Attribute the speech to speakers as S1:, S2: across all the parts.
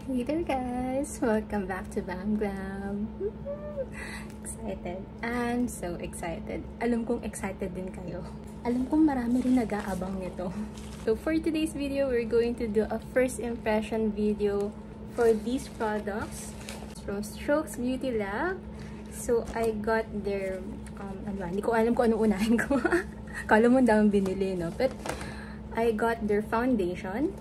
S1: Hey there guys! Welcome back to BamGlam. Excited. I'm so excited. Alam kong excited din kayo. Alam kong marami rin nag-aabang nito. So for today's video, we're going to do a first impression video for these products from Strokes Beauty Lab. So I got their, hindi ko alam kung anong unahin ko. Kala mo daming binili, no? But I got their foundation,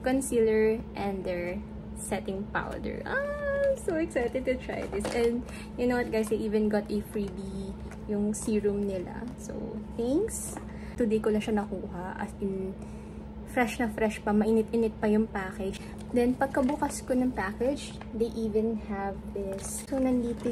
S1: concealer, and their setting powder. I'm so excited to try this. And you know what guys, I even got a freebie, yung serum nila. So thanks. Today ko lang siya nakuha, as in fresh na fresh pa, mainit-init pa yung package. Then pagkabukas ko ng package, they even have this. So nandito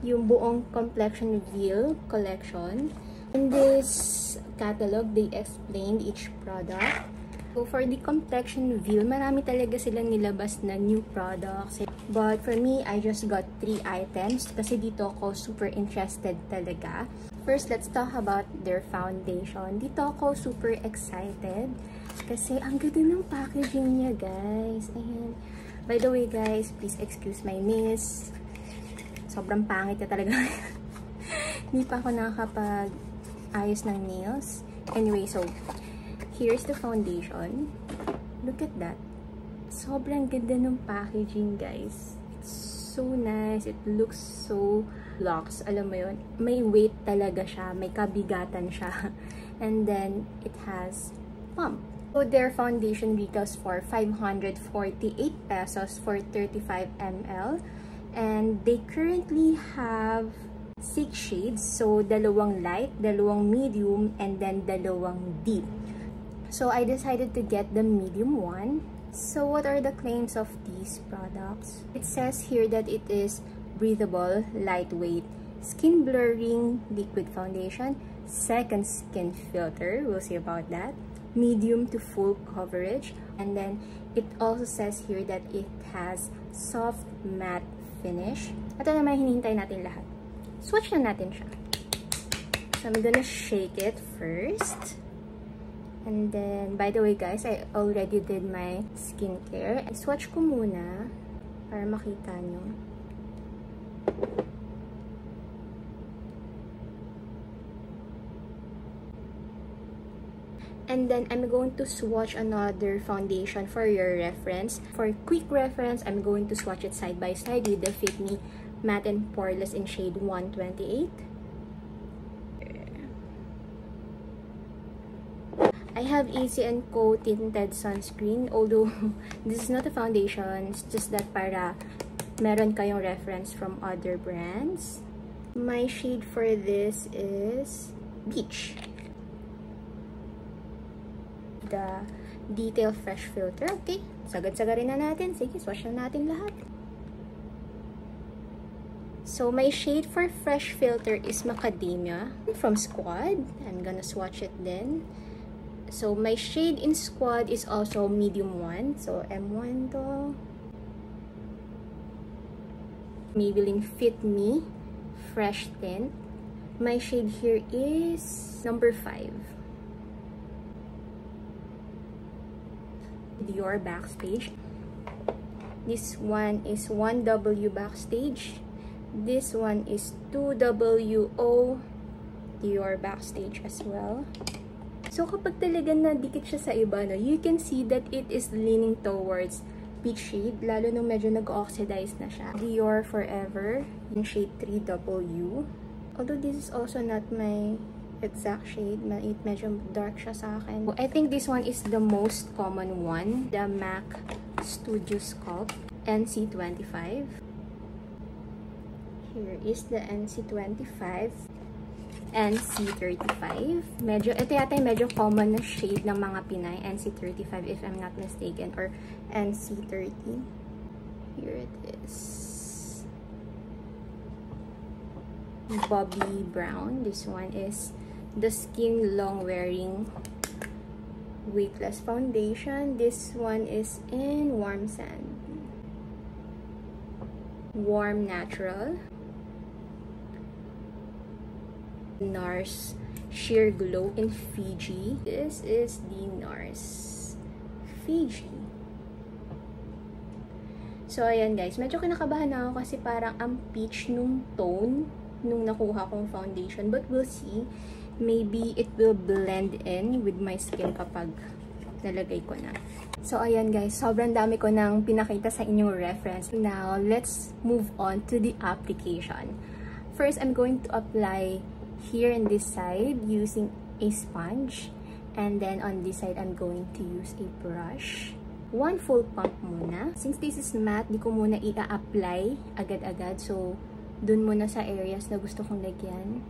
S1: yung buong Complexion Veil collection. In this catalog, they explained each product. So, for the Complexion Veil, marami talaga silang nilabas na new products. But for me, I just got 3 items kasi dito ako super interested talaga. First, let's talk about their foundation. Dito ako super excited kasi ang ganda ng packaging niya, guys. Ayan. By the way, guys, please excuse my nails. Sobrang pangit na talaga. Hindi pa ako nakakapag-ayos ng nails. Anyway, so here's the foundation. Look at that. Sobrang ganda ng packaging, guys. It's so nice. It looks so luxe. Alam mo yun? May weight talaga siya. May kabigatan siya. And then, it has pump. So, their foundation retails for 548 pesos for 35 ml. And they currently have 6 shades. So, dalawang light, dalawang medium, and then dalawang deep. So, I decided to get the medium one. So, what are the claims of these products? It says here that it is breathable, lightweight, skin blurring liquid foundation, second skin filter, we'll see about that, medium to full coverage, and then it also says here that it has soft matte finish. Ito naman, hinihintay natin lahat. Swatch na natin siya. So, I'm gonna shake it first. And then, by the way guys, I already did my skincare. Swatch ko muna para makita nyo. And then, I'm going to swatch another foundation for your reference. For quick reference, I'm going to swatch it side by side with the Fit Me Matte and Poreless in shade 128. I have Easy & Co tinted sunscreen, although this is not a foundation, it's just that para meron kayong reference from other brands. My shade for this is Beach. The Detail Fresh Filter. Okay, sagad-sagarin na natin. Sige, swatch na natin lahat. So, my shade for Fresh Filter is Macadamia from Squad. I'm gonna swatch it then. So, my shade in Squad is also medium 1. So, M1 to. Maybelline Fit Me Fresh Tint. My shade here is number 5. Dior Backstage. This one is 1W Backstage. This one is 2WO Dior Backstage as well. So, kapag talaga nadikit siya sa iba, no, you can see that it is leaning towards peach shade, lalo nung medyo nag-oxidize na siya. Dior Forever, in shade 3W. Although this is also not my exact shade, medyo dark siya sa akin. I think this one is the most common one, the MAC Studio Sculpt NC25. Here is the NC25. NC35. Ito yata yung medyo common na shade ng mga Pinay. NC35 if I'm not mistaken. Or NC30. Here it is. Bobby Brown. This one is the Skin Long Wearing Weightless Foundation. This one is in Warm Sand. Warm Natural. NARS Sheer Glow in Fiji. This is the NARS Fiji. So, ayan guys. Medyo kinakabahan na ako kasi parang ang peach nung tone nung nakuha kong foundation. But we'll see. Maybe it will blend in with my skin kapag nalagay ko na. So, ayan guys. Sobrang dami ko nang pinakita sa inyong reference. Now, let's move on to the application. First, I'm going to apply here in this side using a sponge. And then on this side, I'm going to use a brush. One full pump muna. Since this is matte, di ko muna i-apply agad-agad. So, dun muna sa areas na gusto kong lagyan.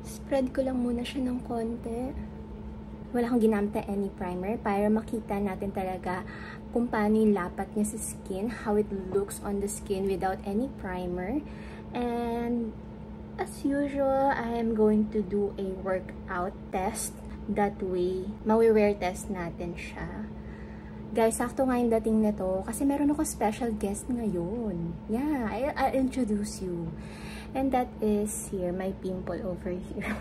S1: Spread ko lang muna siya ng konti. Wala akong ginamit na any primer para makita natin talaga kung paano yung lapat niya sa skin, how it looks on the skin without any primer. And as usual, I am going to do a workout test. That way, mawi-wear test natin siya. Guys, sakto nga yung dating na to kasi meron ako special guest ngayon. Yeah, I'll introduce you. And that is here, my pimple over here.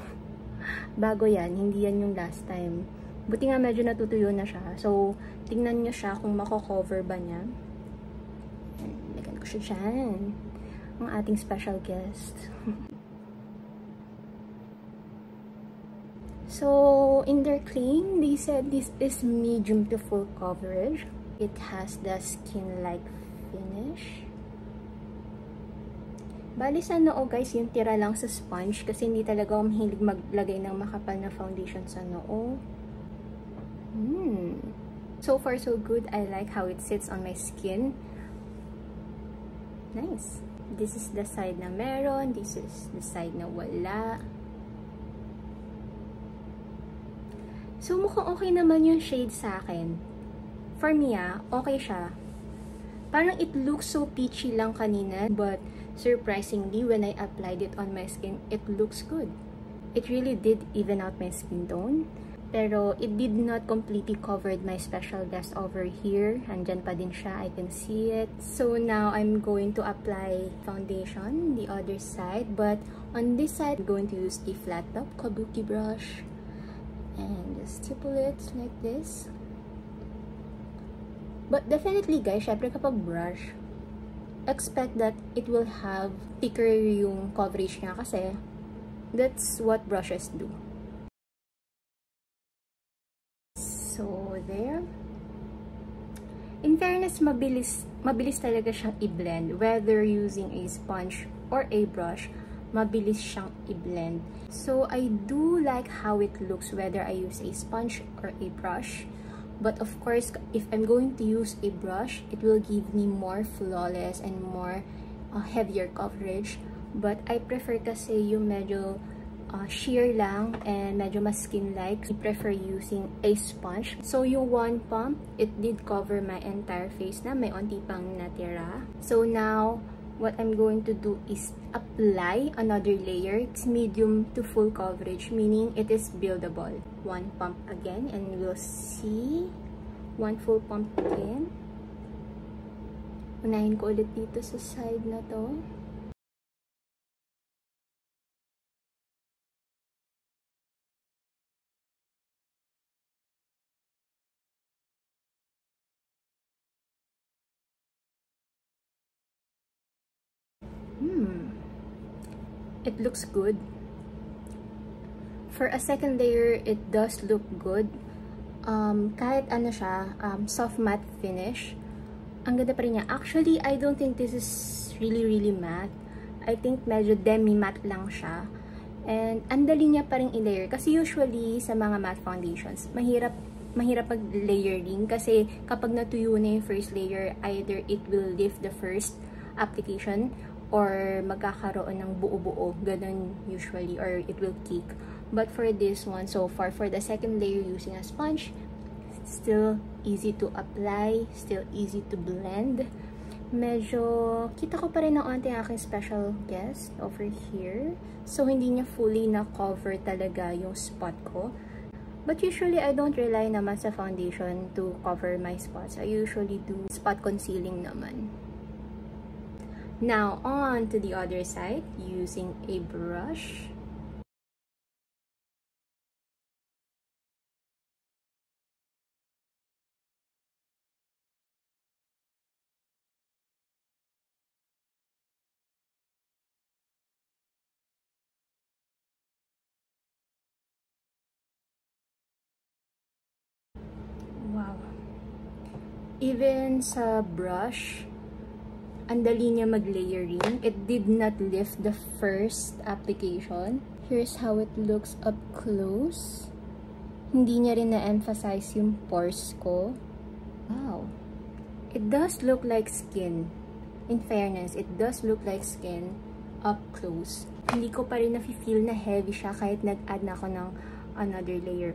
S1: Bago yan, hindi yan yung last time. Buti nga medyo natutuyo na siya. So, tingnan nyo siya kung mako-cover ba niya. Lagyan ko siya dyan. Ang ating special guest. So, in their claim, they said this is medium to full coverage. It has the skin-like finish. Bali sa noo guys, yung tira lang sa sponge kasi hindi talaga ako mahilig maglagay ng makapal na foundation sa noo. So far so good. I like how it sits on my skin. Nice. This is the side na meron. This is the side na wala. So, mukhang okay naman yung shade sa akin. For me, okay siya. Parang it looks so peachy lang kanina, but surprisingly, when I applied it on my skin, it looks good. It really did even out my skin tone. Pero, it did not completely cover my special guest over here. Andyan pa din siya. I can see it. So, now, I'm going to apply foundation, the other side. But, on this side, I'm going to use a flat top kabuki brush. And just stipple it like this. But definitely guys, syempre kapag brush, expect that it will have thicker yung coverage niya kasi that's what brushes do. So there. In fairness, mabilis talaga siyang i-blend. Whether using a sponge or a brush, mabilis siyang i-blend. So, I do like how it looks whether I use a sponge or a brush. But of course, if I'm going to use a brush, it will give me more flawless and more heavier coverage. But I prefer kasi yung medyo sheer lang and medyo mas skin-like. I prefer using a sponge. So, yung one pump, it did cover my entire face na may onti pang natira. So, now, what I'm going to do is apply another layer. It's medium to full coverage, meaning it is buildable. One pump again, and we'll see. One full pump again. Unahin ko ulit dito sa side na to. It looks good. For a second layer, it does look good. Kahit ano siya, soft matte finish. Ang ganda pa rin niya. Actually, I don't think this is really matte. I think medyo demi-matte lang siya. And ang dali niya pa rin i-layer. Kasi usually, sa mga matte foundations, mahirap mag-layering. Kasi kapag natuyo na yung first layer, either it will lift the first application or magkakaroon ng buo-buo, ganun usually, or it will kick. But for this one, so far, for the second layer using a sponge, still easy to apply, still easy to blend. Medyo, kita ko pa rin ng onte aking special guest over here. So, hindi niya fully na-cover talaga yung spot ko. But usually, I don't rely naman sa foundation to cover my spots. I usually do spot concealing naman. Now, on to the other side, using a brush. Even sa brush, ang dali niya mag-layering. It did not lift the first application. Here's how it looks up close. Hindi niya rin na-emphasize yung pores ko. Wow. It does look like skin. In fairness, it does look like skin up close. Hindi ko pa rin na-feel na heavy siya kahit nag-add na ako ng another layer.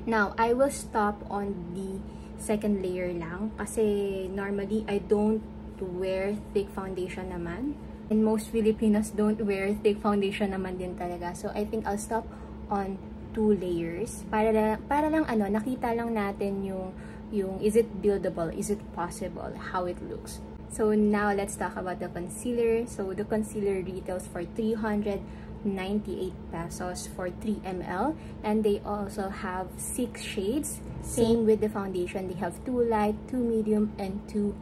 S1: Now, I will stop on the second layer lang kasi normally I don't wear thick foundation naman. And most Filipinos don't wear thick foundation naman din talaga. So, I think I'll stop on 2 layers. Para lang nakita lang natin yung is it buildable, is it possible, how it looks. So, now let's talk about the concealer. So, the concealer retails for 398 pesos for 3 ml. And they also have 6 shades. Same with the foundation. They have 2 light, 2 medium, and 2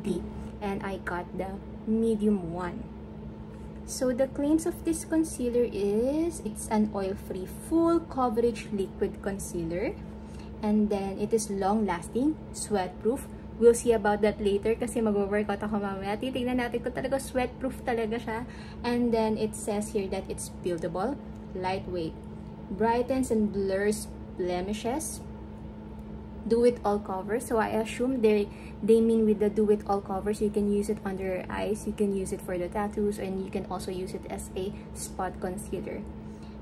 S1: deep. And I got the medium one. So the claims of this concealer is it's an oil-free full coverage liquid concealer, and then it is long-lasting, sweat-proof. We'll see about that later kasi mag-workout ako mamaya. Titignan natin kung talaga sweat-proof talaga siya. And then it says here that it's buildable, lightweight, brightens and blurs blemishes, do-it-all cover. So I assume they mean with the do-it-all cover. So you can use it under your eyes, you can use it for the tattoos, and you can also use it as a spot concealer.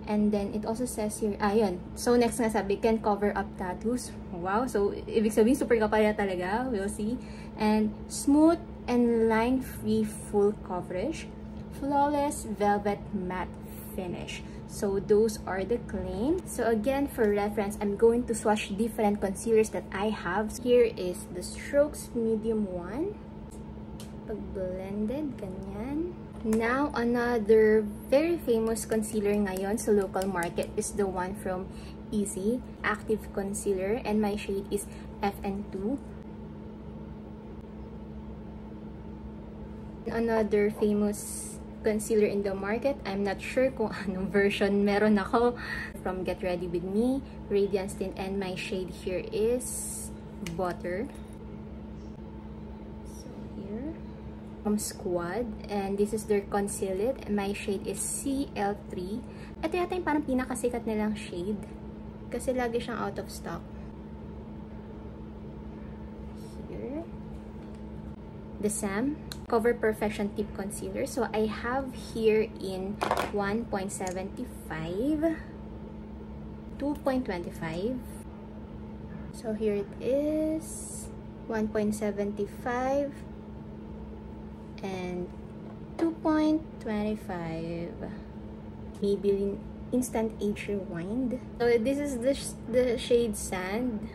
S1: And then it also says here, ayun. So next nga sabi, can cover up tattoos. Wow, so ibig sabihin super kapal na talaga. We'll see. And smooth and line-free full coverage, flawless velvet matte finish. So those are the claims. So again, for reference, I'm going to swatch different concealers that I have. Here is the Strokes medium one. Pag blended, ganyan. Now, another very famous concealer ngayon sa local market is the one from Easy Active Concealer, and my shade is FN2. Another famous concealer in the market, I'm not sure kung anong version meron ako, from Get Ready With Me, Radiance Tint, and my shade here is Butter. So here, from Squad, and this is their Conceal It, and my shade is CL3. Ito yata yung parang pinakasikat nilang shade, kasi lagi siyang out of stock. Here, the Sam Cover Perfection Tip Concealer. So I have here in 1.75, 2.25. So here it is, 1.75 and 2.25. Maybelline Instant Age Rewind. So this is the shade Sand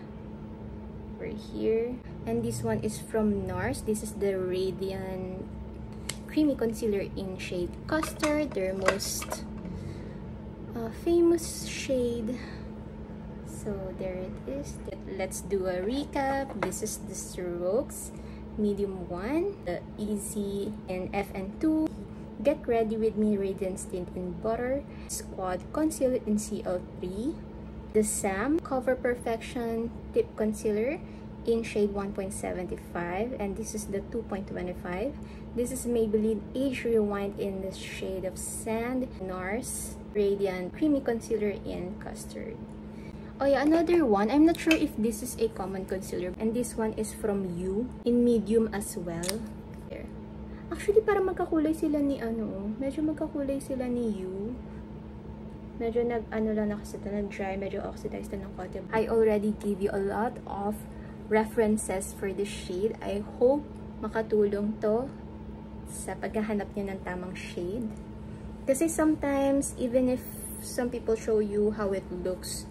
S1: right here. And this one is from NARS. This is the Radiant Creamy Concealer in shade Custard, their most famous shade. So there it is. Let's do a recap. This is the Strokes medium one, the Easy in FN2, Get Ready With Me Radiance Tint in Butter, Squad Concealer in CL3, the Sam Cover Perfection Tip Concealer in shade 1.75, and this is the 2.25. This is Maybelline Age Rewind in the shade of Sand, NARS Radiant Creamy Concealer in Custard. Oh yeah, another one, I'm not sure if this is a common concealer, and this one is from You in medium as well. Here. Actually, parang magkakulay sila ni medyo magkakulay sila ni You. Medyo lang na kasi ito, nag-dry, medyo oxidized na ng konti. I already gave you a lot of references for this shade. I hope makatulong to sa paghahanap niyo ng tamang shade. Kasi sometimes, even if some people show you how it looks,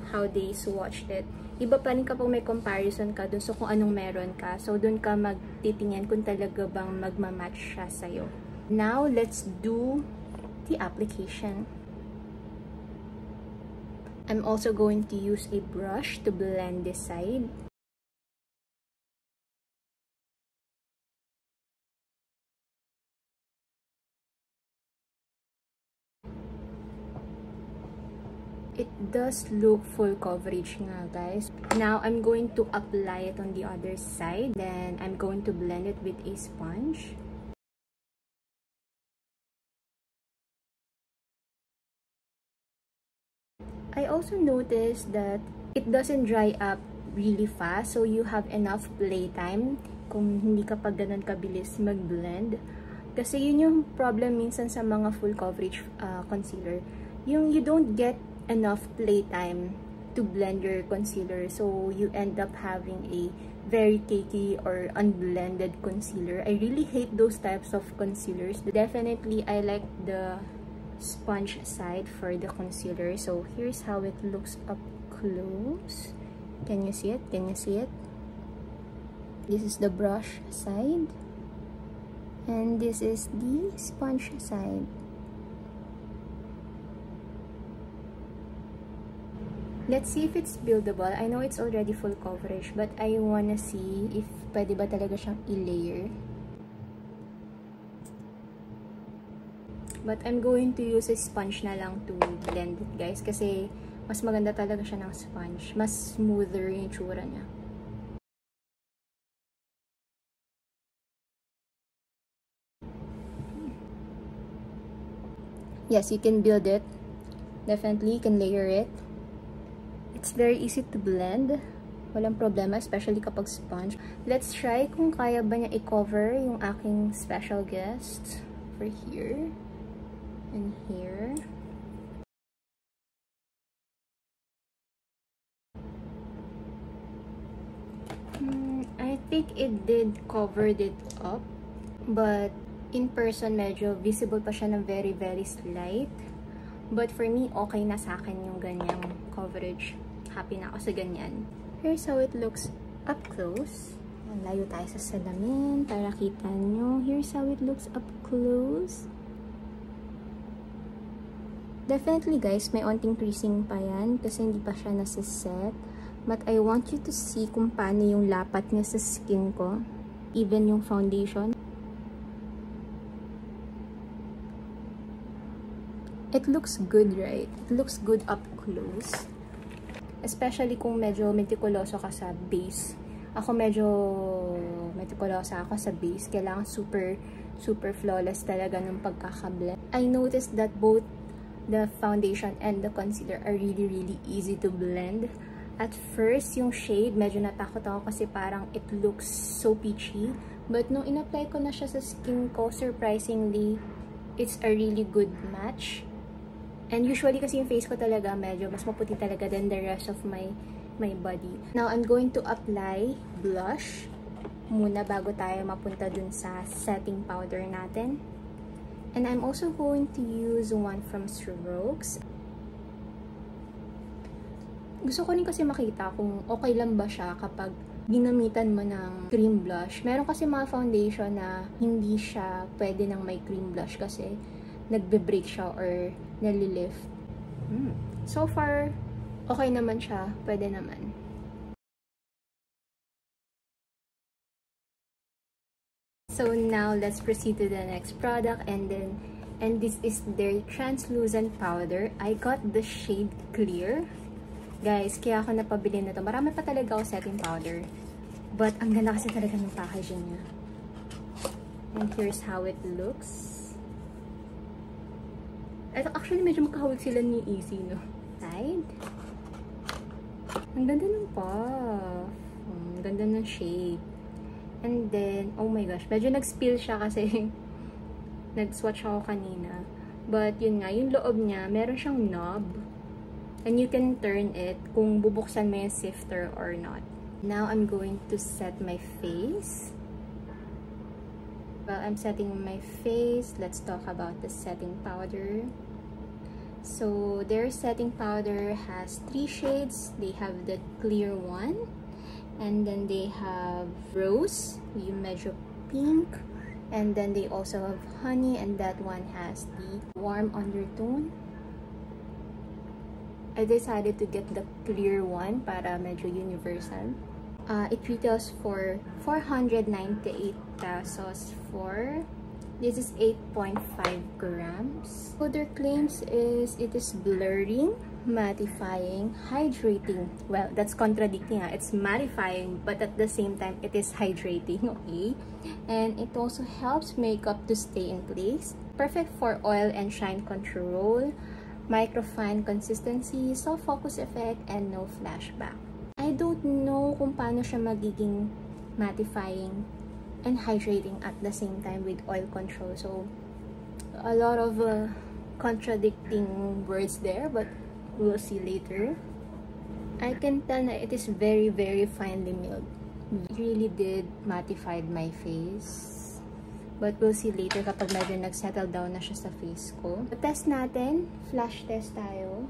S1: how they swatched it, iba pa rin kapag may comparison ka dun sa kung anong meron ka. So, dun ka magtitingin kung talaga bang magmamatch siya sa'yo. Now, let's do the application. I'm also going to use a brush to blend this side. it does look full coverage nga, guys. Now, I'm going to apply it on the other side. Then, I'm going to blend it with a sponge. I also noticed that it doesn't dry up really fast. So, you have enough playtime kung hindi ka pa ganun kabilis mag-blend. Kasi yun yung problem minsan sa mga full coverage concealer. Yung you don't get enough playtime to blend your concealer. So, you end up having a very cakey or unblended concealer. I really hate those types of concealers. Definitely, I like the sponge side for the concealer. So here's how it looks up close. Can you see it? Can you see it? This is the brush side, and this is the sponge side. Let's see if it's buildable. I know it's already full coverage, but I wanna see if pwede ba talaga siyang i-layer. But I'm going to use a sponge na lang to blend it, guys. Kasi mas maganda talaga siya ng sponge. Mas smoother yung tsura niya. Yes, you can build it. Definitely, you can layer it. It's very easy to blend. Walang problema, especially kapag sponge. Let's try kung kaya ba niya i-cover yung aking special guest for here. And here. I think it did covered it up, but in person medyo visible pa siya ng very slight. But for me, okay na sa akin yung ganyang coverage. Happy na ako sa ganyan. Here's how it looks up close. Layo tayo sa salamin para kita nyo. Here's how it looks up close. Definitely, guys, may onting creasing pa yan kasi hindi pa siya nasiset. But I want you to see kung paano yung lapat niya sa skin ko. Even yung foundation. It looks good, right? It looks good up close. Especially kung medyo meticuloso ka sa base. Ako medyo meticuloso ako sa base. Kailangan super flawless talaga ng pagkakablend. I noticed that both the foundation and the concealer are really easy to blend. At first, yung shade, medyo natakot ako kasi parang it looks so peachy. But nung in-apply ko na siya sa skin ko, surprisingly, it's a really good match. And usually kasi yung face ko talaga medyo mas maputi talaga than the rest of my body. Now, I'm going to apply blush muna bago tayo mapunta dun sa setting powder natin. And I'm also going to use one from Strokes. Gusto ko rin kasi makita kung okay lang ba siya kapag ginamitan mo ng cream blush. Meron kasi mga foundation na hindi siya pwede ng may cream blush kasi nagbe-break siya or nalilift. So far, okay naman siya. Pwede naman. So now, let's proceed to the next product, and this is their translucent powder. I got the shade Clear. Guys, kaya ako napabili na to. Marami pa talaga ako setting powder. But, ang ganda kasi talaga ng packaging niya. And here's how it looks. Ito, actually, medyo magkahawig sila ni Easy, no? Side. Ang ganda ng puff. Ang ganda ng shape. And then, oh my gosh, medyo nag-spill siya kasi nag-swatch ako kanina. But, yun nga, yung loob niya, meron siyang knob. And you can turn it kung bubuksan mo yung sifter or not. Now, I'm going to set my face. While I'm setting my face, let's talk about the setting powder. So, their setting powder has 3 shades. They have the clear one. And then they have rose, yung medyo pink. And then they also have honey, and that one has the warm undertone. I decided to get the clear one para medyo universal. It retails for 498 pesos for This is 8.5 grams. So their claims is it is blurring, mattifying, hydrating. Well, that's contradicting. It's mattifying, but at the same time, it is hydrating, okay? And it also helps makeup to stay in place. Perfect for oil and shine control, microfine consistency, soft focus effect, and no flashback. I don't know kung paano siya magiging mattifying and hydrating at the same time with oil control. So, a lot of contradicting words there, but we'll see later. I can tell that it is very, very finely milled. It really did mattified my face. But we'll see later kapag medyo nag-settle down na siya sa face ko. Test natin. Flash test tayo.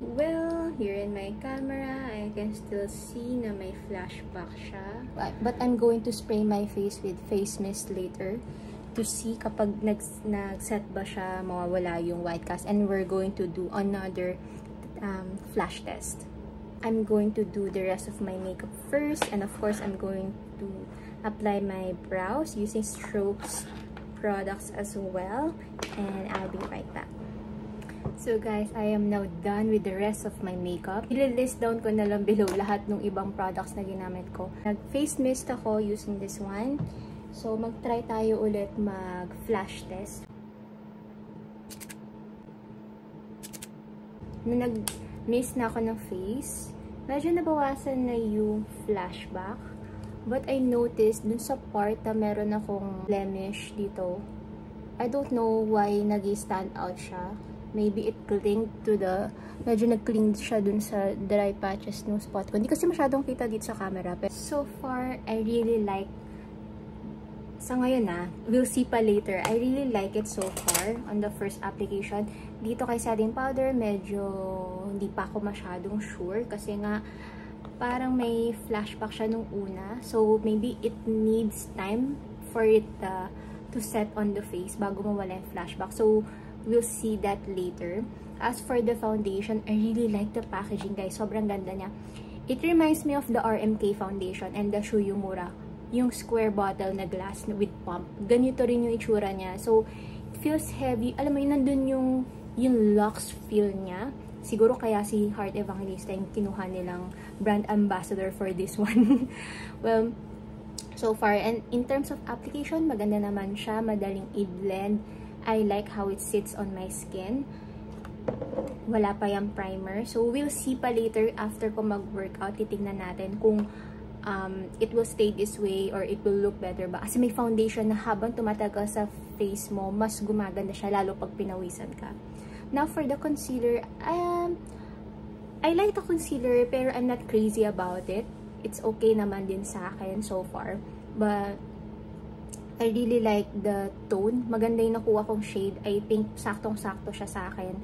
S1: Well, here in my camera, I can still see na may flashback siya. But I'm going to spray my face with face mist later to see kapag nag-set ba siya, mawawala yung white cast. And we're going to do another flash test. I'm going to do the rest of my makeup first. And of course, I'm going to apply my brows using Strokes products as well. And I'll be right back. So guys, I am now done with the rest of my makeup. I-list down ko na lang below lahat ng ibang products na ginamit ko. Nag-face mist ako using this one. So, mag-try tayo ulit mag-flash test. Nung nag-mist na ako ng face, medyo nabawasan na yung flashback. But I noticed dun sa part na meron akong blemish dito, I don't know why nag-stand out siya. Maybe it clinged to the, medyo nag-cling siya dun sa dry patches ng spot ko. Hindi kasi masyadong kita dito sa camera. But so far, I really like, sa ngayon we'll see pa later. I really like it so far on the first application. Dito kay setting powder, medyo hindi pa ako masyadong sure. Kasi nga, parang may flashback siya nung una. So, maybe it needs time for it to set on the face bago mawala yung flashback. So, we'll see that later. As for the foundation, I really like the packaging, guys. Sobrang ganda niya. It reminds me of the RMK foundation and the Shuyumura. Yung square bottle na glass with pump. Ganito rin yung itsura niya. So, it feels heavy. Alam mo yun, nandun yung luxe feel niya. Siguro kaya si Heart Evangelista yung kinuha nilang brand ambassador for this one. Well, so far, and in terms of application, maganda naman siya. Madaling i-blend. I like how it sits on my skin. Wala pa yung primer. So, we'll see pa later after ko mag-workout. Titignan natin kung it will stay this way or it will look better ba. Kasi may foundation na habang tumatagal sa face mo, mas gumaganda siya, lalo pag pinawisan ka. Now, for the concealer, I like the concealer pero I'm not crazy about it. It's okay naman din sa akin so far. But, I really like the tone. Maganda yung nakuha kong shade. I think saktong-sakto siya sa akin.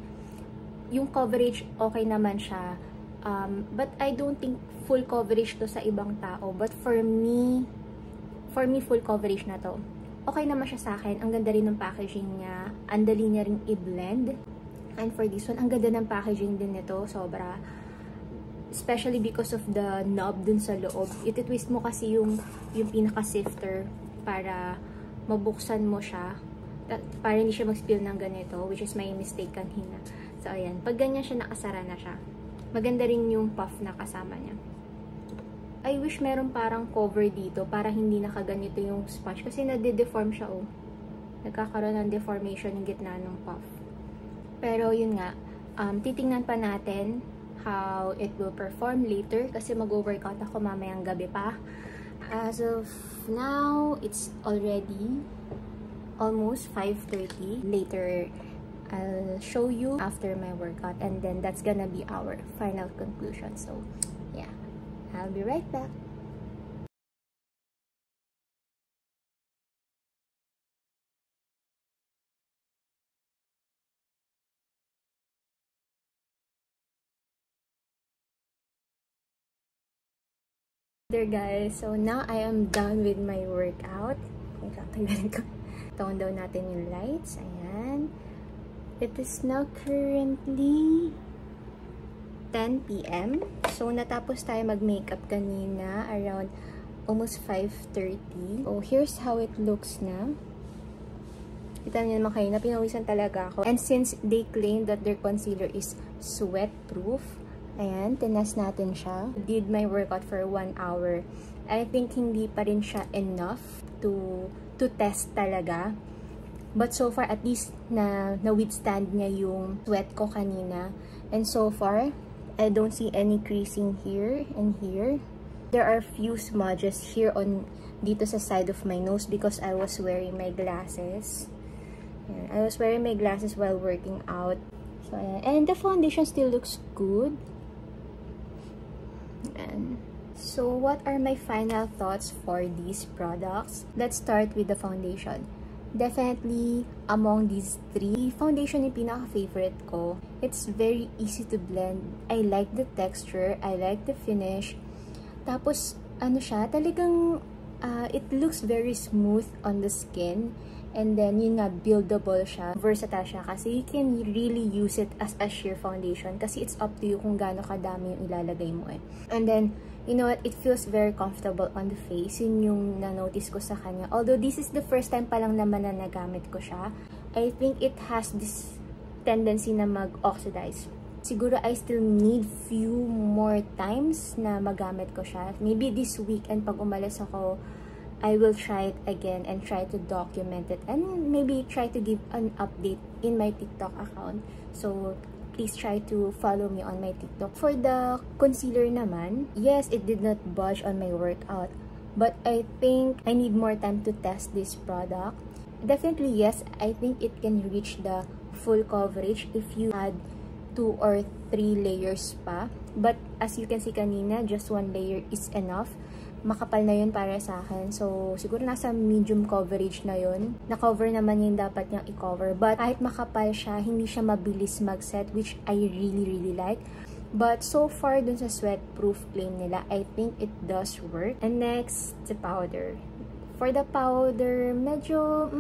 S1: Yung coverage, okay naman siya. But I don't think full coverage to sa ibang tao. But for me, full coverage na to. Okay naman siya sa akin. Ang ganda rin ng packaging niya. Ang dali niya rin i-blend. And for this one, ang ganda ng packaging din nito. Sobra. Especially because of the knob dun sa loob. Iti-twist mo kasi yung pinaka-sifter para mabuksan mo siya. Para hindi siya mag-spill ng ganito. Which is my mistake kanina. So, ayan. Pag ganyan siya, nakasara na siya. Maganda rin yung puff na kasama niya. I wish meron parang cover dito para hindi nakaganito yung sponge. Kasi nade-deform siya, oh. Nagkakaroon ng deformation yung gitna ng puff. Pero, yun nga. Titingnan pa natin how it will perform later. Kasi mag-workout ako mamayang gabi pa. As of now, it's already almost 5:30. Later, I'll show you after my workout. And then, that's gonna be our final conclusion. So, yeah. I'll be right back. There guys, so now I am done with my workout. Tone down natin yung lights. Ayan. It is now currently 10 p.m. So, natapos tayo mag-makeup kanina around almost 5:30. So, here's how it looks na. Kita niyo naman kayo na pinawisan talaga ako. And since they claim that their concealer is sweat-proof, ayan, tinas natin siya. Did my workout for 1 hour. I think hindi pa rin siya enough to test talaga. But so far, at least na-withstand niya yung sweat ko kanina. And so far, I don't see any creasing here and here. There are few smudges here dito sa side of my nose because I was wearing my glasses. Yeah, I was wearing my glasses while working out. So, and the foundation still looks good. And so, what are my final thoughts for these products? Let's start with the foundation. Definitely, among these three, foundation yung pinaka-favorite ko. It's very easy to blend. I like the texture. I like the finish. Tapos, ano siya, talagang, it looks very smooth on the skin. And then, yun nga, buildable siya. Versatile siya kasi you can really use it as a sheer foundation kasi it's up to you kung gaano kadami yung ilalagay mo eh. And then, you know what, it feels very comfortable on the face. Yun yung na-notice ko sa kanya. Although, this is the first time pa lang naman na nagamit ko siya. I think it has this tendency na mag-oxidize. Siguro, I still need few more times na magamit ko siya. Maybe this weekend, pag umalis ako, I will try it again and try to document it. And maybe try to give an update in my TikTok account. So, please try to follow me on my TikTok. For the concealer naman, yes, it did not budge on my workout. But I think I need more time to test this product. Definitely, yes, I think it can reach the full coverage if you add 2 or 3 layers pa. But as you can see kanina, just 1 layer is enough. Makapal na yun para sa akin. So, siguro nasa medium coverage na yun. Na-cover naman yung dapat niyang i-cover. But kahit makapal siya, hindi siya mabilis mag-set, which I really like. But so far, dun sa sweat-proof claim nila, I think it does work. And next, the powder. For the powder, medyo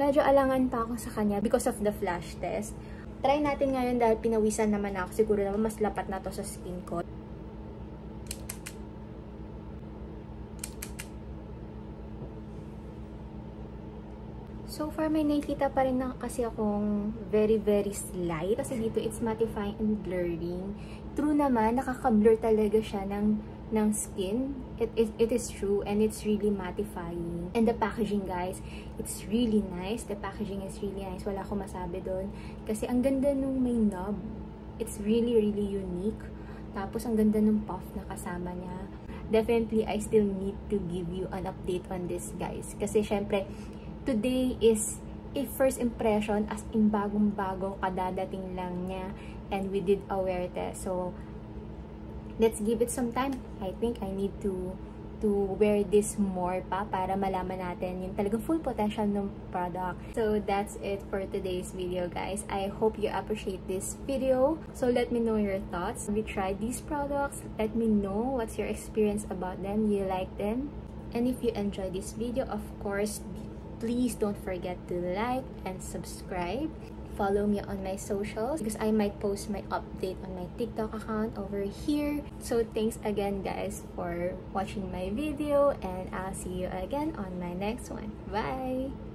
S1: alangan pa ako sa kanya because of the flash test. Try natin ngayon dahil pinawisan naman ako. Siguro naman mas lapat na to sa skin ko. So far, may nakikita pa rin na kasi akong very slight. Kasi dito, it's mattifying and blurring. True naman, nakaka-blur talaga siya ng skin. It is true and it's really mattifying. And the packaging, guys, it's really nice. The packaging is really nice. Wala akong masabi doon. Kasi ang ganda nung may knob. It's really unique. Tapos, ang ganda nung puff na kasama niya. Definitely, I still need to give you an update on this, guys. Kasi, syempre, today is a first impression as in bagong-bago, kadadating lang niya, and we did a wear test. So, let's give it some time. I think I need to wear this more pa para malaman natin yung talagang full potential ng product. So, that's it for today's video, guys. I hope you appreciate this video. So, let me know your thoughts. Have you tried these products? Let me know what's your experience about them. You like them? And if you enjoyed this video, of course, please don't forget to like and subscribe. Follow me on my socials because I might post my update on my TikTok account over here. So thanks again, guys, for watching my video, and I'll see you again on my next one. Bye!